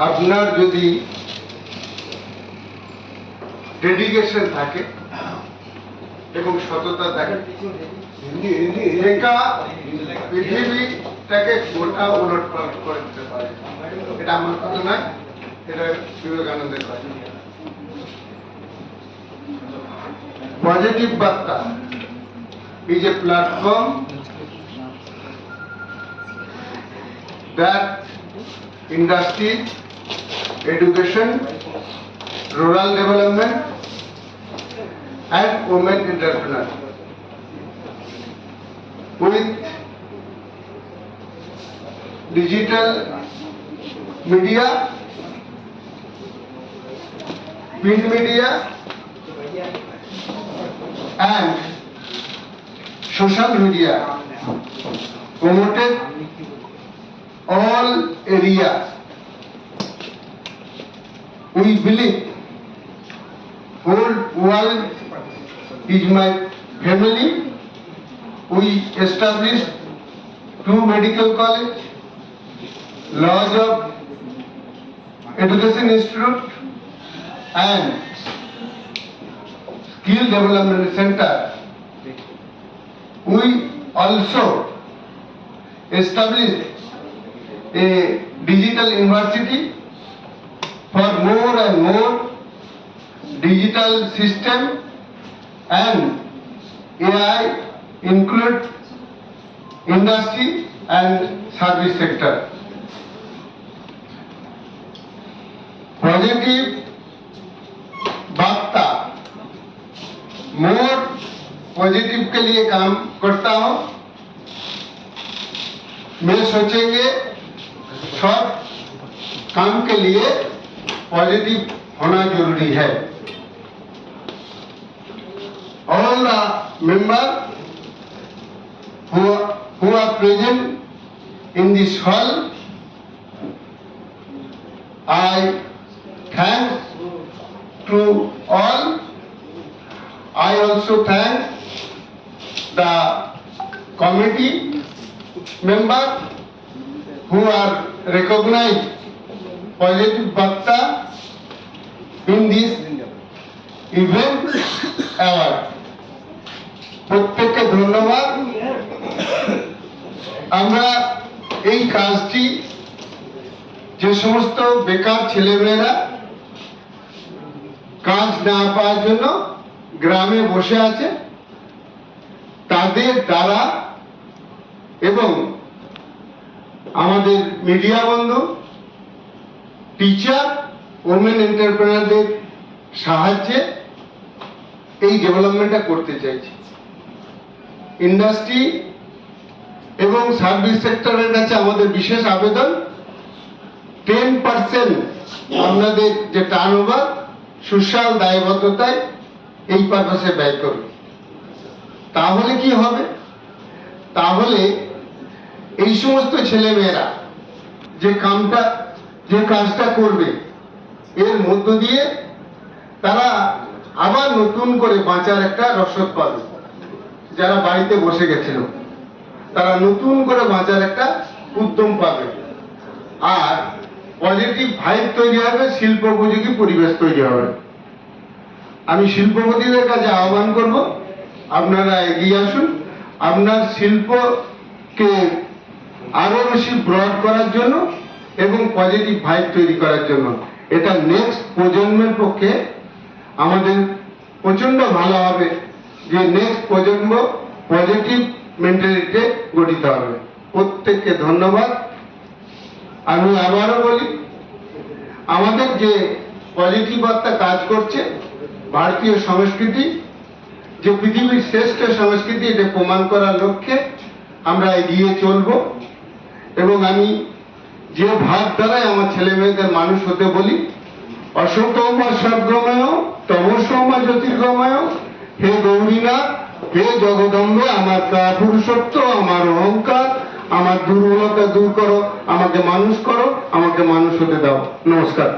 আপনার যদি ডেডিকেশন থাকে এবং সততা থাকে, পৃথিবীটাকে গোটা উলটপালট করে দিতে পারে। এটা আমার কথা নয়, এটা বিবেকানন্দের কথা। পজিটিভ বার্তা is a platform that industry, education, rural development and women entrepreneurs with digital media, print media and social media promoted all areas. We believe whole world is my family. We established 2 medical college, Lodge of Education Institute and Skill Development Center. We also established a digital university for more and more digital system and AI include industry and service sector. Positive वार्ता more positive के लिए काम करता हूं। मैं सोचेंगे सब काम के लिए पॉजिटिव होना जरूरी है। All the members who are present in this hall, I thank to all. I also thank the committee members who are recognized positive Bhakta in this event award. প্রত্যেককে ধন্যবাদ। আমরা এই কাজটি যে সমস্ত বেকার ছেলেমেয়েরা কাজ না পাওয়ার জন্য গ্রামে বসে আছে তাদের দ্বারা এবং আমাদের মিডিয়া বন্ধু, টিচার, ওমেন এন্টারপ্রেনারদের সাহায্যে এই ডেভেলপমেন্টটা করতে চাইছি। ইন্ডাস্ট্রি এবং সার্ভিস সেক্টরের কাছে আমাদের বিশেষ আবেদন 10% আপনাদের যে টার্নওভার সোশ্যাল দায়বদ্ধতায় এই পারপাসে ব্যয় করবে। তাহলে কি হবে? তাহলে এই সমস্ত ছেলেমেয়েরা যে কাজটা করবে এর মধ্য দিয়ে তারা আবার নতুন করে বাঁচার একটা রসদ পাবে। যারা বাড়িতে বসে গেছিল তারা নতুন করে বাঁচার একটা উদ্যম পাবে। আর পজিটিভ ভাইব তৈরি হবে, শিল্পোপযোগী পরিবেশ তৈরি হবে। আমি শিল্পপতিদের কাছে আহ্বান করব, আপনারা এগিয়ে আসুন। আপনার শিল্পকে আরো বেশি ব্রড করার জন্য এবং পজিটিভ ভাইব তৈরি করার জন্য। এটা নেক্সট প্রজন্মের পক্ষে আমাদের প্রচন্ড ভালো হবে যে নেক্সট প্রজন্ম পজিটিভ মেন্টালিটিতে গঠিত হবে। প্রত্যেককে ধন্যবাদ। আমি আবারও বলি, আমাদের যে পজিটিভ বার্তা কাজ করছে, ভারতীয় সংস্কৃতি যে পৃথিবীর শ্রেষ্ঠ সংস্কৃতি এটা প্রমাণ করার লক্ষ্যে আমরা এগিয়ে চলব। এবং আমি যে ভাব দ্বারাই আমার ছেলে মেয়েদের মানুষ হতে বলি, অসতমা সদ্গময় তমসমা জ্যোতির্গময়, হে গৌরীনাথ, হে জগদম্বে, আমার কাপুরুষত্ব, আমার অহংকার, আমার দুর্বলতা দূর করো, আমাকে মানুষ করো, আমাকে মানুষ হতে দাও। নমস্কার।